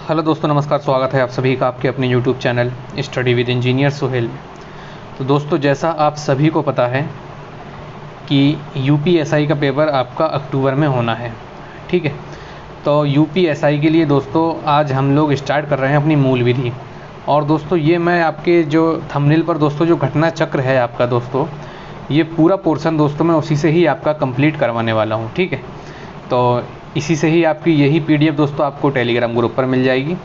Hello दोस्तों, नमस्कार। स्वागत है आप सभी का आपके अपने YouTube channel study with engineer Suhail में। तो दोस्तों, जैसा आप सभी को पता है कि यूपीएसआई का पेपर आपका अक्टूबर में होना है, ठीक है। तो यूपीएसआई के लिए दोस्तों आज हम लोग स्टार्ट कर रहे हैं अपनी मूल विधि। और दोस्तों ये मैं आपके जो थंबनेल पर दोस्तों जो घटना चक्र है आपका दोस्तों, ये पूरा पोर्शन दोस्तों मैं उसी से ही आपका कंप्लीट करवाने वाला हूँ, ठीक है। तो इसी से ही आपकी यही पीडीएफ दोस्तों आपको टेलीग्राम ग्रुप पर मिल जाएगी।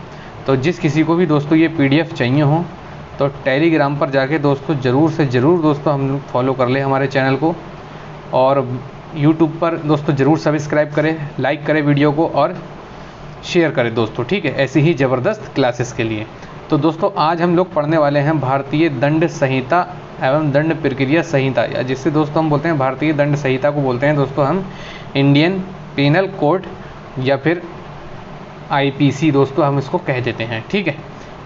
तो जिस किसी को भी दोस्तों ये पीडीएफ चाहिए हो तो टेलीग्राम पर जाके दोस्तों ज़रूर से ज़रूर दोस्तों हम फॉलो कर ले हमारे चैनल को, और यूट्यूब पर दोस्तों ज़रूर सब्सक्राइब करें, लाइक करें वीडियो को और शेयर करें दोस्तों, ठीक है, ऐसी ही ज़बरदस्त क्लासेस के लिए। तो दोस्तों आज हम लोग पढ़ने वाले हैं भारतीय दंड संहिता एवं दंड प्रक्रिया संहिता, या जिससे दोस्तों हम बोलते हैं भारतीय दंड संहिता को बोलते हैं दोस्तों हम इंडियन पेनल कोड या फिर आईपीसी दोस्तों हम इसको कह देते हैं, ठीक है।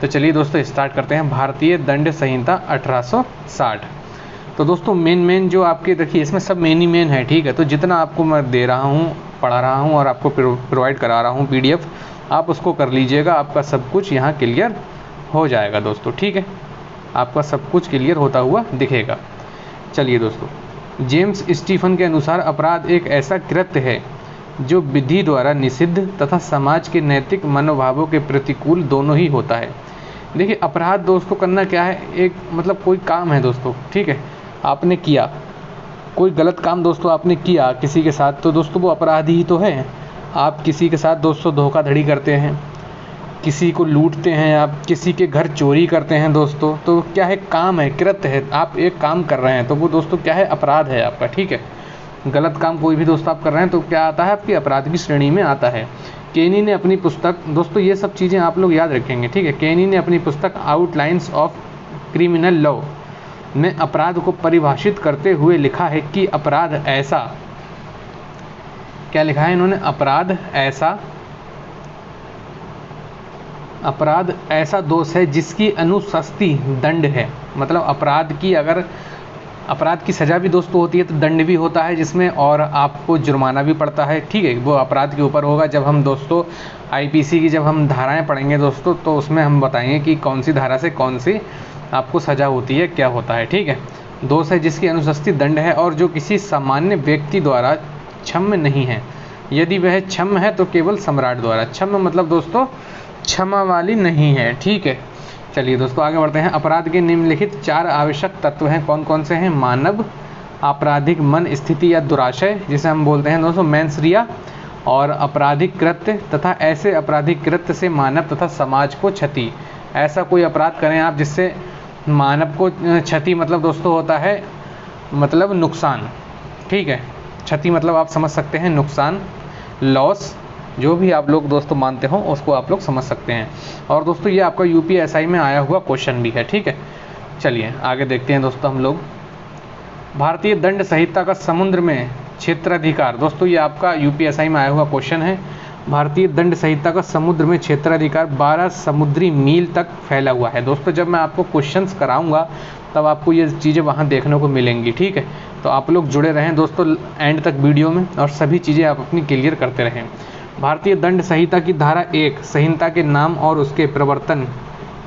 तो चलिए दोस्तों स्टार्ट करते हैं। भारतीय दंड संहिता 1860। तो दोस्तों मेन जो आपके देखिए इसमें सब मेन ही मेन है, ठीक है। तो जितना आपको मैं दे रहा हूँ, पढ़ा रहा हूँ और आपको प्रोवाइड करा रहा हूँ पीडीएफ, आप उसको कर लीजिएगा, आपका सब कुछ यहाँ क्लियर हो जाएगा दोस्तों, ठीक है। आपका सब कुछ क्लियर होता हुआ दिखेगा। चलिए दोस्तों, जेम्स स्टीफन के अनुसार अपराध एक ऐसा कृत्य है जो विधि द्वारा निषिद्ध तथा समाज के नैतिक मनोभावों के प्रतिकूल दोनों ही होता है। देखिए अपराध दोस्तों करना क्या है, एक मतलब कोई काम है दोस्तों, ठीक है, आपने किया कोई गलत काम दोस्तों, आपने किया किसी के साथ, तो दोस्तों वो अपराध ही तो है। आप किसी के साथ दोस्तों धोखाधड़ी करते हैं, किसी को लूटते हैं, आप किसी के घर चोरी करते हैं दोस्तों, तो क्या है, काम है, कृत्य है, आप एक काम कर रहे हैं, तो वो दोस्तों क्या है, अपराध है आपका, ठीक है। गलत काम कोई भी दोस्तों आप कर रहे हैं तो क्या आता है, आपकी अपराध की श्रेणी में आता है। केनी ने अपनी पुस्तक दोस्तों, ये सब चीज़ें आप लोग याद रखेंगे, ठीक है। केनी ने अपनी पुस्तक आउटलाइंस ऑफ क्रिमिनल लॉ में अपराध को परिभाषित करते हुए लिखा है कि अपराध ऐसा, क्या लिखा है इन्होंने, अपराध ऐसा दोष है जिसकी अनुशस्ति दंड है। मतलब अपराध की सज़ा भी दोस्तों होती है, तो दंड भी होता है जिसमें, और आपको जुर्माना भी पड़ता है, ठीक है। वो अपराध के ऊपर होगा। जब हम दोस्तों आईपीसी की जब हम धाराएं पढ़ेंगे दोस्तों, तो उसमें हम बताएंगे कि कौन सी धारा से कौन सी आपको सज़ा होती है, क्या होता है, ठीक है। दोष है जिसकी अनुशस्ति दंड है और जो किसी सामान्य व्यक्ति द्वारा क्षम्य नहीं है। यदि वह क्षम्य है तो केवल सम्राट द्वारा। क्षम्य मतलब दोस्तों क्षमा वाली नहीं है, ठीक है। चलिए दोस्तों आगे बढ़ते हैं। अपराध के निम्नलिखित 4 आवश्यक तत्व हैं। कौन कौन से हैं? मानव, आपराधिक मन स्थिति या दुराशय, जिसे हम बोलते हैं दोस्तों मेंसरिया, और आपराधिक कृत्य तथा ऐसे आपराधिक कृत्य से मानव तथा समाज को क्षति। ऐसा कोई अपराध करें आप जिससे मानव को क्षति, मतलब दोस्तों होता है मतलब नुकसान, ठीक है। क्षति मतलब आप समझ सकते हैं नुकसान, लॉस, जो भी आप लोग दोस्तों मानते हो उसको आप लोग समझ सकते हैं। और दोस्तों ये आपका यूपीएसआई में आया हुआ क्वेश्चन भी है, ठीक है। चलिए आगे देखते हैं दोस्तों हम लोग। भारतीय दंड संहिता का समुद्र में क्षेत्राधिकार, दोस्तों ये आपका यूपीएसआई में आया हुआ क्वेश्चन है। भारतीय दंड संहिता का समुद्र में क्षेत्राधिकार 12 समुद्री मील तक फैला हुआ है। दोस्तों जब मैं आपको क्वेश्चंस कराऊंगा तब आपको ये चीज़ें वहाँ देखने को मिलेंगी, ठीक है। तो आप लोग जुड़े रहें दोस्तों एंड तक वीडियो में, और सभी चीज़ें आप अपनी क्लियर करते रहें। भारतीय दंड संहिता की धारा 1 संहिता के नाम और उसके प्रवर्तन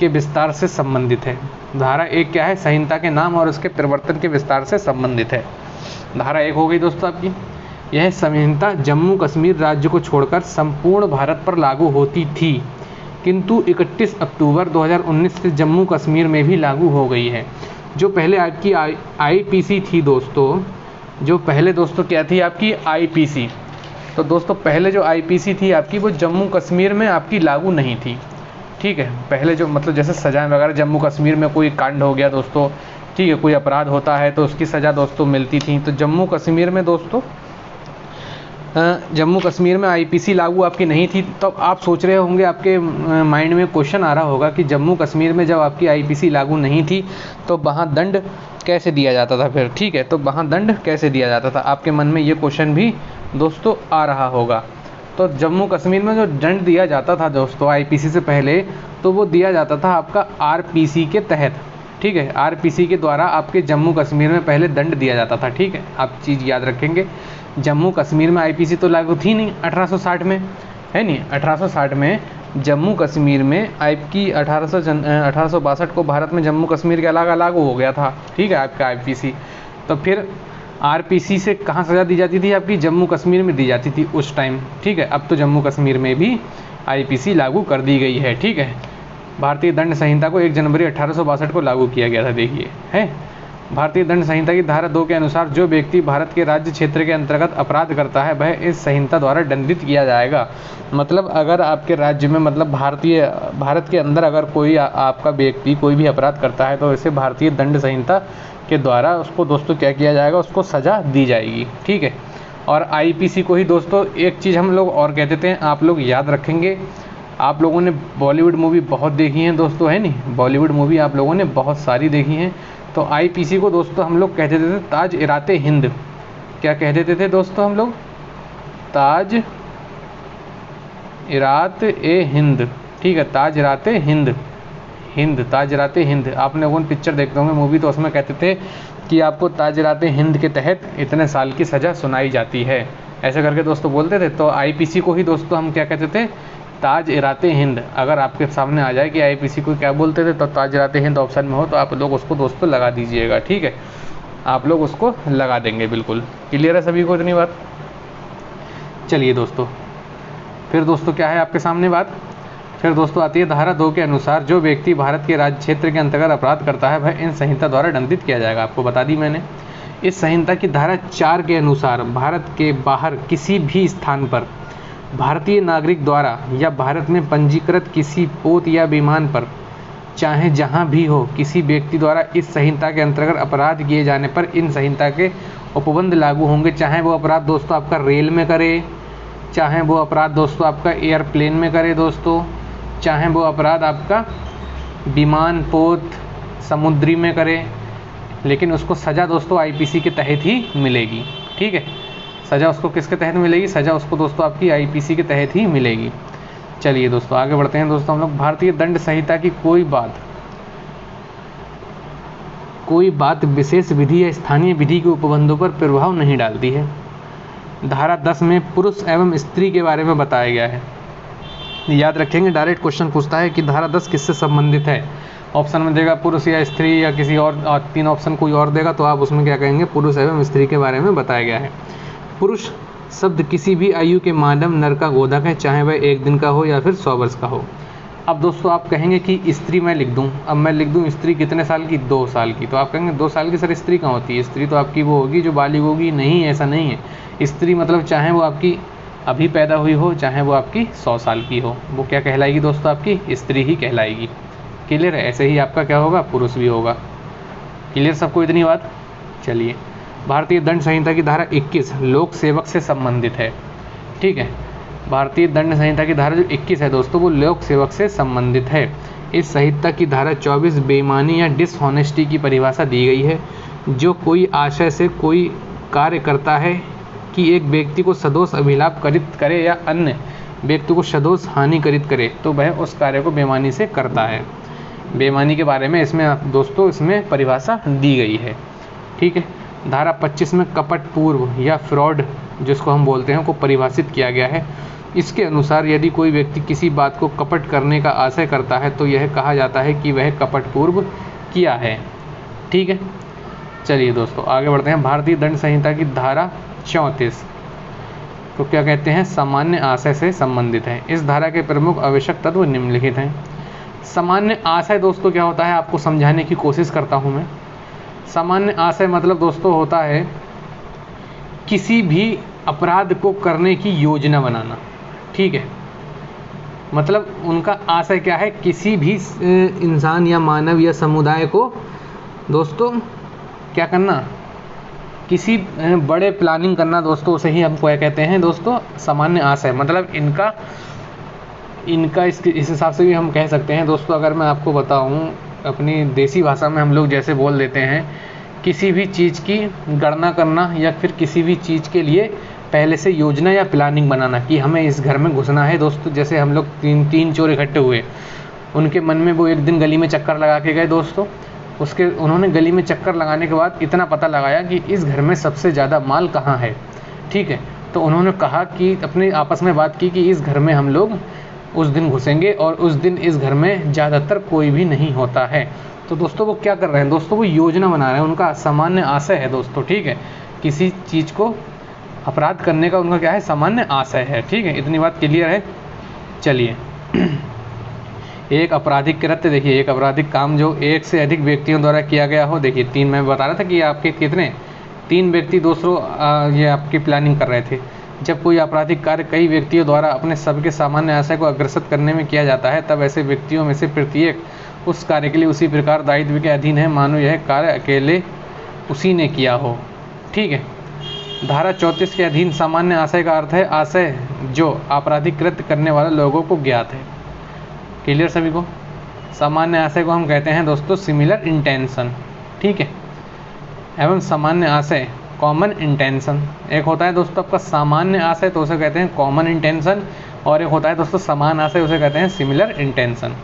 के विस्तार से संबंधित है। धारा 1 क्या है? संहिता के नाम और उसके प्रवर्तन के विस्तार से संबंधित है। धारा 1 हो गई दोस्तों आपकी। यह संहिता जम्मू कश्मीर राज्य को छोड़कर संपूर्ण भारत पर लागू होती थी, किंतु 31 अक्टूबर 2019 से जम्मू कश्मीर में भी लागू हो गई है। जो पहले आपकी आईपीसी थी दोस्तों, जो पहले दोस्तों क्या थी आपकी आईपीसी, तो दोस्तों पहले जो आईपीसी थी आपकी वो जम्मू कश्मीर में आपकी लागू नहीं थी, ठीक है। पहले जो मतलब जैसे सज़ाएं वगैरह जम्मू कश्मीर में कोई कांड हो गया दोस्तों, ठीक है, कोई अपराध होता है तो उसकी सज़ा दोस्तों मिलती थी। तो जम्मू कश्मीर में दोस्तों जम्मू कश्मीर में आईपीसी लागू आपकी नहीं थी। तो आप सोच रहे होंगे, आपके माइंड में क्वेश्चन आ रहा होगा कि जम्मू कश्मीर में जब आपकी आईपीसी लागू नहीं थी तो वहाँ दंड कैसे दिया जाता था फिर, ठीक है। तो वहाँ दंड कैसे दिया जाता था, आपके मन में ये क्वेश्चन भी दोस्तों आ रहा होगा। तो जम्मू कश्मीर में जो दंड दिया जाता था दोस्तों आईपीसी से पहले, तो वो दिया जाता था आपका आरपीसी के तहत, ठीक है। आरपीसी के द्वारा आपके जम्मू कश्मीर में पहले दंड दिया जाता था, ठीक है। आप चीज़ याद रखेंगे, जम्मू कश्मीर में आईपीसी तो लागू थी नहीं 1860 में, है नहीं। 1860 में जम्मू कश्मीर में आपकी 1862 को भारत में जम्मू कश्मीर के अलावा लागू हो गया था, ठीक है, आपका आईपीसी। तो फिर आरपीसी से कहाँ सज़ा दी जाती थी? आपकी जम्मू कश्मीर में दी जाती थी उस टाइम, ठीक है। अब तो जम्मू कश्मीर में भी आईपीसी लागू कर दी गई है, ठीक है। भारतीय दंड संहिता को 1 जनवरी 1862 को लागू किया गया था, देखिए है। भारतीय दंड संहिता की धारा 2 के अनुसार जो व्यक्ति भारत के राज्य क्षेत्र के अंतर्गत अपराध करता है वह इस संहिता द्वारा दंडित किया जाएगा। मतलब अगर आपके राज्य में, मतलब भारत के अंदर अगर कोई आपका व्यक्ति कोई भी अपराध करता है तो इसे भारतीय दंड संहिता के द्वारा उसको दोस्तों क्या किया जाएगा? उसको सज़ा दी जाएगी, ठीक है। और आईपीसी को ही दोस्तों एक चीज़ हम लोग और कह देते हैं, आप लोग याद रखेंगे, आप लोगों ने बॉलीवुड मूवी बहुत देखी हैं दोस्तों, है नहीं? बॉलीवुड मूवी आप लोगों ने बहुत सारी देखी हैं। तो आईपीसी को दोस्तों हम लोग कह देते थे ताज-ए-रात हिंद। क्या कह देते थे दोस्तों हम लोग? ताज-ए-रात-ए-हिंद, ठीक है, ताज-ए-रात-ए-हिंद, ताज-ए-रात-ए-हिंद। आपने वो पिक्चर देखते होंगे मूवी, तो उसमें कहते थे कि आपको ताज-ए-रात-ए-हिंद के तहत इतने साल की सज़ा सुनाई जाती है, ऐसे करके दोस्तों बोलते थे। तो आईपीसी को ही दोस्तों हम क्या कहते थे? ताज-ए-रात-ए-हिंद। अगर आपके सामने आ जाए कि आईपीसी को क्या बोलते थे, तो ताज-ए-रात-ए-हिंद ऑप्शन में हो तो आप लोग उसको दोस्तों लगा दीजिएगा, ठीक है। आप लोग उसको लगा देंगे, बिल्कुल क्लियर है सभी को इतनी बात? चलिए दोस्तों, फिर दोस्तों क्या है आपके सामने बात? फिर दोस्तों आती है धारा 2 के अनुसार जो व्यक्ति भारत के राज्य क्षेत्र के अंतर्गत अपराध करता है वह इन संहिता द्वारा दंडित किया जाएगा। आपको बता दी मैंने। इस संहिता की धारा 4 के अनुसार भारत के बाहर किसी भी स्थान पर भारतीय नागरिक द्वारा या भारत में पंजीकृत किसी पोत या विमान पर, चाहे जहां भी हो, किसी व्यक्ति द्वारा इस संहिता के अंतर्गत अपराध किए जाने पर इन संहिता के उपबंध लागू होंगे। चाहे वो अपराध दोस्तों आपका रेल में करे, चाहे वो अपराध दोस्तों आपका एयरप्लेन में करे दोस्तों, चाहे वो अपराध आपका विमान, पोत, समुद्री में करे, लेकिन उसको सज़ा दोस्तों आईपीसी के तहत ही मिलेगी, ठीक है। सज़ा उसको किसके तहत मिलेगी? सज़ा उसको दोस्तों आपकी आईपीसी के तहत ही मिलेगी। चलिए दोस्तों आगे बढ़ते हैं दोस्तों हम लोग। भारतीय दंड संहिता की कोई बात विशेष विधि या स्थानीय विधि के उपबंधों पर प्रभाव नहीं डालती है। धारा 10 में पुरुष एवं स्त्री के बारे में बताया गया है। याद रखेंगे, डायरेक्ट क्वेश्चन पूछता है कि धारा 10 किससे संबंधित है। ऑप्शन में देगा पुरुष या स्त्री या किसी और 3 ऑप्शन कोई और देगा, तो आप उसमें क्या कहेंगे? पुरुष एवं स्त्री के बारे में बताया गया है। पुरुष शब्द किसी भी आयु के मानव नर का बोधक है, चाहे वह 1 दिन का हो या फिर 100 वर्ष का हो। अब दोस्तों आप कहेंगे कि स्त्री मैं लिख दूं, अब मैं लिख दूं स्त्री कितने साल की? 2 साल की। तो आप कहेंगे 2 साल की सर स्त्री कहाँ होती है? स्त्री तो आपकी वो होगी जो बालिग होगी। नहीं, ऐसा नहीं है। स्त्री मतलब चाहे वो आपकी अभी पैदा हुई हो, चाहे वो आपकी 100 साल की हो, वो क्या कहलाएगी दोस्तों? आपकी स्त्री ही कहलाएगी। क्लियर है? ऐसे ही आपका क्या होगा? पुरुष भी होगा। क्लियर सबको इतनी बात? चलिए, भारतीय दंड संहिता की धारा 21 लोक सेवक से संबंधित है, ठीक है। भारतीय दंड संहिता की धारा जो 21 है दोस्तों, वो लोक सेवक से संबंधित है। इस संहिता की धारा 24 बेईमानी या डिसऑनेस्टी की परिभाषा दी गई है। जो कोई आशय से कोई कार्य करता है कि एक व्यक्ति को सदोष अभिलाप करित करे या अन्य व्यक्ति को सदोष हानि करित करे, तो वह उस कार्य को बेईमानी से करता है। बेईमानी के बारे में इसमें दोस्तों इसमें परिभाषा दी गई है, ठीक है। धारा 25 में कपट पूर्व या फ्रॉड जिसको हम बोलते हैं को परिभाषित किया गया है। इसके अनुसार यदि कोई व्यक्ति किसी बात को कपट करने का आशय करता है तो यह कहा जाता है कि वह कपट पूर्व किया है, ठीक है। चलिए दोस्तों आगे बढ़ते हैं। भारतीय दंड संहिता की धारा 34 तो क्या कहते हैं? सामान्य आशय से संबंधित है। इस धारा के प्रमुख आवश्यक तत्व निम्नलिखित हैं। सामान्य आशय दोस्तों क्या होता है, आपको समझाने की कोशिश करता हूँ मैं। सामान्य आशय मतलब दोस्तों होता है किसी भी अपराध को करने की योजना बनाना, ठीक है। मतलब उनका आशय क्या है? किसी भी इंसान या मानव या समुदाय को दोस्तों क्या करना? किसी बड़े प्लानिंग करना दोस्तों, उसे ही हम क्या कहते हैं दोस्तों? सामान्य आशय। मतलब इनका इस हिसाब से भी हम कह सकते हैं दोस्तों। अगर मैं आपको बताऊं अपनी देसी भाषा में हम लोग जैसे बोल देते हैं, किसी भी चीज़ की गणना करना या फिर किसी भी चीज़ के लिए पहले से योजना या प्लानिंग बनाना कि हमें इस घर में घुसना है दोस्तों। जैसे हम लोग तीन चोर इकट्ठे हुए, उनके मन में वो एक दिन गली में चक्कर लगा के गए दोस्तों। उन्होंने गली में चक्कर लगाने के बाद इतना पता लगाया कि इस घर में सबसे ज़्यादा माल कहाँ है, ठीक है। तो उन्होंने कहा कि अपने आपस में बात की कि इस घर में हम लोग उस दिन घुसेंगे और उस दिन इस घर में ज़्यादातर कोई भी नहीं होता है। तो दोस्तों वो क्या कर रहे हैं दोस्तों, वो योजना बना रहे हैं, उनका सामान्य आशय है दोस्तों, ठीक है। किसी चीज़ को अपराध करने का उनका क्या है, सामान्य आशय है, ठीक है। इतनी बात क्लियर है। चलिए एक आपराधिक कृत्य, देखिए एक आपराधिक काम जो एक से अधिक व्यक्तियों द्वारा किया गया हो। देखिए 3 मैं बता रहा था कि आपके कितने 3 व्यक्ति दोस्तों ये आपकी प्लानिंग कर रहे थे। जब कोई आपराधिक कार्य कई व्यक्तियों द्वारा अपने सबके सामान्य आशय को अग्रसर करने में किया जाता है, तब ऐसे व्यक्तियों में से प्रत्येक उस कार्य के लिए उसी प्रकार दायित्व के अधीन है, मानो यह कार्य अकेले उसी ने किया हो, ठीक है। धारा 34 के अधीन सामान्य आशय का अर्थ है आशय जो आपराधिक कृत्य करने वाले लोगों को ज्ञात है। क्लियर सभी को। सामान्य आशय को हम कहते हैं दोस्तों सिमिलर इंटेंशन, ठीक है। एवं सामान्य आशय कॉमन इंटेंशन। एक होता है दोस्तों आपका सामान्य आशय, तो उसे कहते हैं कॉमन इंटेंशन, और एक होता है दोस्तों समान आशय, उसे कहते हैं सिमिलर इंटेंशन।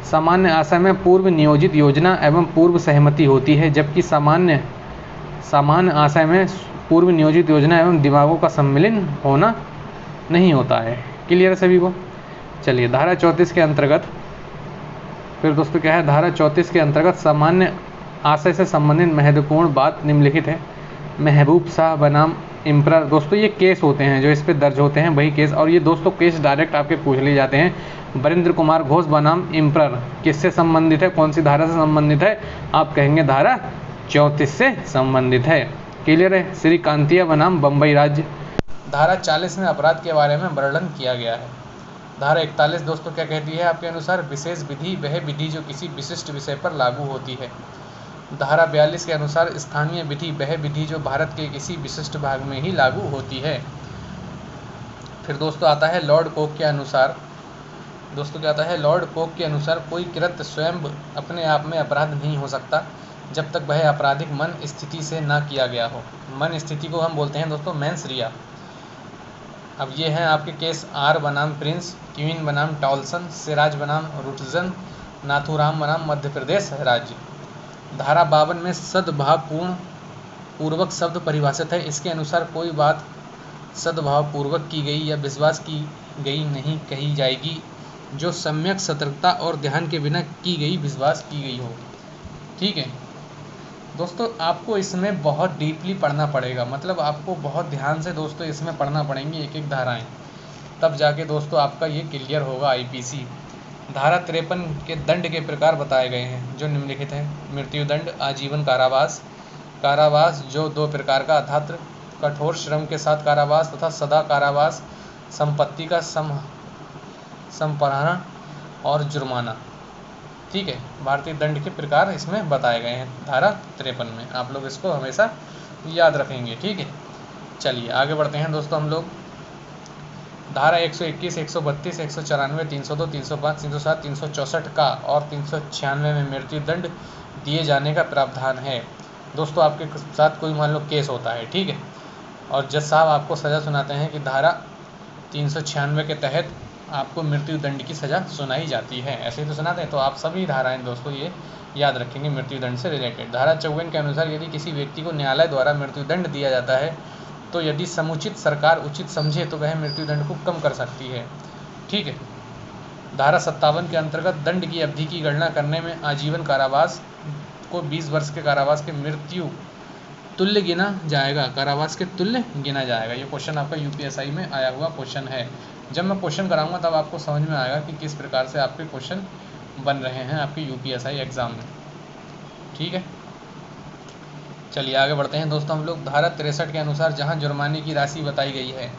सामान्य आशय में पूर्व नियोजित योजना एवं पूर्व सहमति होती है, जबकि समान आशय में पूर्व नियोजित योजना एवं दिमागों का सम्मिलन होना नहीं होता है। क्लियर है सभी को। चलिए धारा 34 के अंतर्गत फिर दोस्तों क्या है, धारा 34 के अंतर्गत सामान्य आशय से संबंधित महत्वपूर्ण बात निम्नलिखित है। महबूब शाह बनाम इम्परर, दोस्तों ये केस होते हैं जो इस पे दर्ज होते हैं, वही केस, और ये दोस्तों केस डायरेक्ट आपके पूछ लिए जाते हैं। वरिंद्र कुमार घोष बनाम इम्परर किससे संबंधित है, कौन सी धारा से संबंधित है, आप कहेंगे धारा 34 से संबंधित है। क्लियर है। श्री कांतिया बनाम बम्बई राज्य, धारा 40 में अपराध के बारे में वर्णन किया गया है। धारा 41 दोस्तों क्या कहती है आपके अनुसार, विशेष विधि वह विधि जो किसी विशिष्ट विषय पर लागू होती है। धारा 42 के अनुसार स्थानीय विधि वह विधि जो भारत के किसी विशिष्ट भाग में ही लागू होती है। फिर दोस्तों आता है लॉर्ड कोक के अनुसार, दोस्तों क्या आता है, लॉर्ड कोक के अनुसार कोई कृत्य स्वयं अपने आप में अपराध नहीं हो सकता जब तक वह आपराधिक मन स्थिति से ना किया गया हो। मन स्थिति को हम बोलते हैं दोस्तों मेंस रिया। अब ये हैं आपके केस आर बनाम प्रिंस, क्वीन बनाम टॉलसन, सिराज बनाम रुटजन, नाथूराम बनाम मध्य प्रदेश राज्य। धारा 52 में सद्भावपूर्ण पूर्वक शब्द परिभाषित है। इसके अनुसार कोई बात सद्भावपूर्वक की गई या विश्वास की गई नहीं कही जाएगी जो सम्यक सतर्कता और ध्यान के बिना की गई विश्वास की गई हो, ठीक है। दोस्तों आपको इसमें बहुत डीपली पढ़ना पड़ेगा, मतलब आपको बहुत ध्यान से दोस्तों इसमें पढ़ना पड़ेंगी एक एक धाराएं, तब जाके दोस्तों आपका ये क्लियर होगा आईपीसी। धारा 53 के दंड के प्रकार बताए गए हैं जो निम्नलिखित है। मृत्युदंड, आजीवन कारावास, कारावास जो 2 प्रकार का अर्थात कठोर श्रम के साथ कारावास तथा सदा कारावास, संपत्ति का संपहरण और जुर्माना, ठीक है। भारतीय दंड के प्रकार इसमें बताए गए हैं धारा 53 में, आप लोग इसको हमेशा याद रखेंगे, ठीक है। चलिए आगे बढ़ते हैं दोस्तों हम लोग। धारा 121, 132, 194, 302, 305, 307, 364 का और 396 में मृत्युदंड दिए जाने का प्रावधान है। दोस्तों आपके साथ कोई मान लो केस होता है, ठीक है, और जज साहब आपको सज़ा सुनाते हैं कि धारा 396 के तहत आपको मृत्युदंड की सज़ा सुनाई जाती है, ऐसे ही तो सुनाते हैं। तो आप सभी धाराएं दोस्तों ये याद रखेंगे मृत्युदंड से रिलेटेड। धारा 54 के अनुसार यदि किसी व्यक्ति को न्यायालय द्वारा मृत्युदंड दिया जाता है तो यदि समुचित सरकार उचित समझे तो वह मृत्युदंड को कम कर सकती है, ठीक है। धारा 57 के अंतर्गत दंड की अवधि की गणना करने में आजीवन कारावास को 20 वर्ष के कारावास के मृत्यु तुल्य गिना जाएगा, कारावास के तुल्य गिना जाएगा। ये क्वेश्चन आपका यूपीएसआई में आया हुआ क्वेश्चन है। जब मैं क्वेश्चन कराऊंगा तब आपको समझ में आएगा कि किस प्रकार से आपके क्वेश्चन बन रहे हैं आपके यूपीएसआई एग्ज़ाम में, ठीक है। चलिए आगे बढ़ते हैं दोस्तों हम लोग। धारा 63 के अनुसार जहां जुर्माने की राशि बताई गई है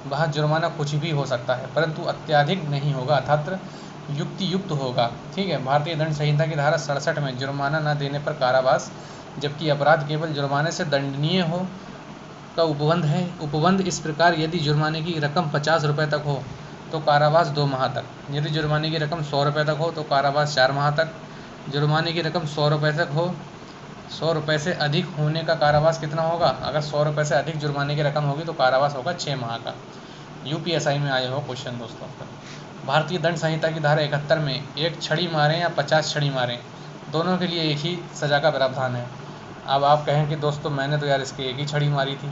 वहां जुर्माना कुछ भी हो सकता है परंतु अत्यधिक नहीं होगा अर्थात युक्त होगा, ठीक है। भारतीय दंड संहिता की धारा 67 में जुर्माना न देने पर कारावास, जबकि अपराध केवल जुर्माने से दंडनीय हो का उपबंध है। उपबंध इस प्रकार, यदि जुर्माने की रकम 50 रुपये तक हो तो कारावास 2 माह तक, यदि जुर्माने की रकम 100 रुपये तक हो तो कारावास 4 माह तक, जुर्माने की रकम 100 रुपये तक हो, 100 रुपये से अधिक होने का कारावास कितना होगा, अगर 100 रुपये से अधिक जुर्माने की रकम होगी तो कारावास होगा 6 माह का। यूपीएसआई में आया हो क्वेश्चन दोस्तों। भारतीय दंड संहिता की धारा 71 में एक छड़ी मारें या 50 छड़ी मारें, दोनों के लिए एक ही सज़ा का प्रावधान है। अब आप कहें कि दोस्तों मैंने तो यार इसकी एक ही छड़ी मारी थी,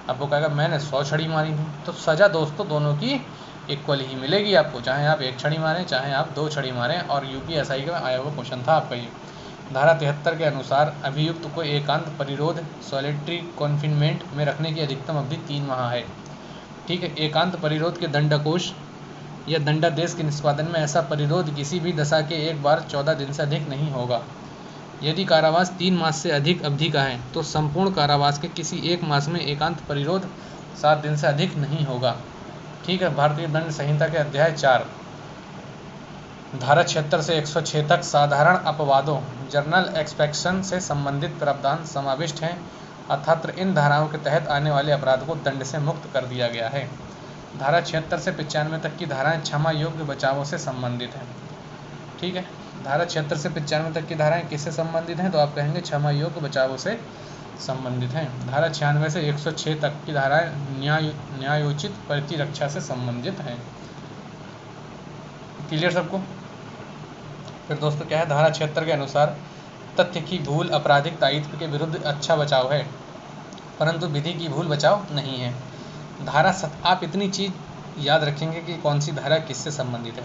अब वो कहेगा मैंने 100 छड़ी मारी थी, तो सज़ा दोस्तों दोनों की इक्वल ही मिलेगी आपको, चाहे आप 1 छड़ी मारें चाहे आप 2 छड़ी मारें। और यूपीएसआई का आया हुआ क्वेश्चन था आपका ये। धारा 73 के अनुसार अभियुक्त को एकांत परिरोध सॉलिटरी कॉन्फिनमेंट में रखने की अधिकतम अवधि 3 माह है। ठीक है, एकांत परिरोध के दंडाकोश या दंडादेश के निष्पादन में ऐसा परिरोध किसी भी दशा के एक बार 14 दिन से अधिक नहीं होगा। यदि कारावास 3 मास से अधिक अवधि का है तो संपूर्ण कारावास के किसी एक मास में एकांत परिरोध 7 दिन से अधिक नहीं होगा। ठीक है, भारतीय दंड संहिता के अध्याय 4 धारा 76 से 106 तक साधारण अपवादों जर्नल एक्सपेक्शन से संबंधित प्रावधान समाविष्ट हैं, अर्थात इन धाराओं के तहत आने वाले अपराध को दंड से मुक्त कर दिया गया है। धारा 76 से 95 तक की धाराएं क्षमा योग्य बचावों से संबंधित हैं। ठीक है, धारा 76 से 95 तक की धाराएं किससे संबंधित हैं, तो आप कहेंगे क्षमा योग्य बचावों से संबंधित हैं। धारा 96 से 106 तक की धाराएं न्यायोचित प्रतिरक्षा से संबंधित हैं। क्लियर सबको? फिर दोस्तों क्या है, धारा 76 के अनुसार तथ्य की भूल आपराधिक दायित्व के विरुद्ध अच्छा बचाव है, परंतु विधि की भूल बचाव नहीं है। आप इतनी चीज़ याद रखेंगे कि कौन सी धारा किससे संबंधित है।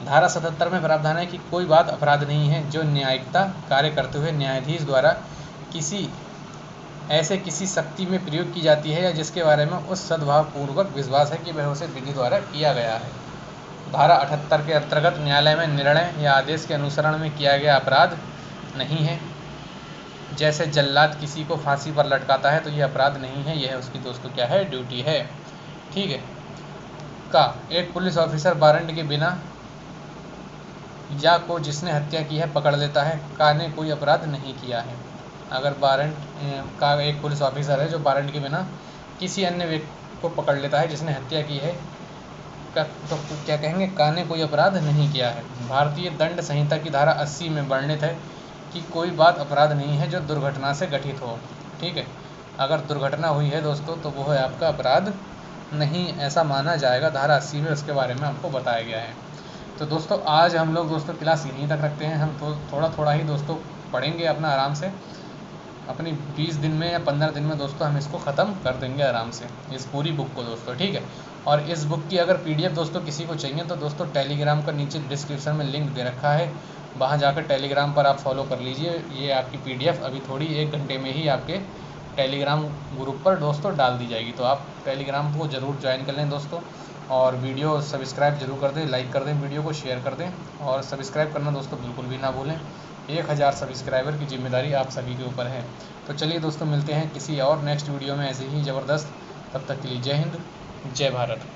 धारा 77 में प्रावधान है कि कोई बात अपराध नहीं है जो न्यायिकता कार्य करते हुए न्यायाधीश द्वारा किसी शक्ति में प्रयोग की जाती है या जिसके बारे में उस सद्भावपूर्वक विश्वास है कि वह उसे विधि द्वारा किया गया है। धारा 78 के अंतर्गत न्यायालय में निर्णय या आदेश के अनुसरण में किया गया अपराध नहीं है। जैसे जल्लाद किसी को फांसी पर लटकाता है तो यह अपराध नहीं है, यह उसकी दोस्तों क्या है, ड्यूटी है। ठीक है, एक पुलिस ऑफिसर वारंट के बिना या को जिसने हत्या की है पकड़ लेता है, ने कोई अपराध नहीं किया है। अगर वारंट का एक पुलिस ऑफिसर है जो वारंट के बिना किसी अन्य व्यक्ति को पकड़ लेता है जिसने हत्या की है, तो क्या कहेंगे, ने कोई अपराध नहीं किया है। भारतीय दंड संहिता की धारा 80 में वर्णित है कि कोई बात अपराध नहीं है जो दुर्घटना से गठित हो। ठीक है, अगर दुर्घटना हुई है दोस्तों तो वो है आपका अपराध नहीं, ऐसा माना जाएगा। धारा 80 में उसके बारे में आपको बताया गया है। तो दोस्तों आज हम लोग दोस्तों क्लास यहीं तक रखते हैं। हम तो थोड़ा ही दोस्तों पढ़ेंगे अपना आराम से, अपनी 20 दिन में या 15 दिन में दोस्तों हम इसको ख़त्म कर देंगे आराम से, इस पूरी बुक को दोस्तों। ठीक है, और इस बुक की अगर PDF दोस्तों किसी को चाहिए तो दोस्तों टेलीग्राम का नीचे डिस्क्रिप्शन में लिंक दे रखा है, वहाँ जाकर टेलीग्राम पर आप फॉलो कर लीजिए। ये आपकी PDF अभी थोड़ी 1 घंटे में ही आपके टेलीग्राम ग्रुप पर दोस्तों डाल दी जाएगी, तो आप टेलीग्राम को ज़रूर ज्वाइन कर लें दोस्तों। और वीडियो सब्सक्राइब जरूर कर दें, लाइक कर दें, वीडियो को शेयर कर दें और सब्सक्राइब करना दोस्तों बिल्कुल भी ना भूलें। 1000 सब्सक्राइबर की जिम्मेदारी आप सभी के ऊपर है। तो चलिए दोस्तों मिलते हैं किसी और नेक्स्ट वीडियो में ऐसे ही ज़बरदस्त। तब तक के लिए जय हिंद, जय भारत।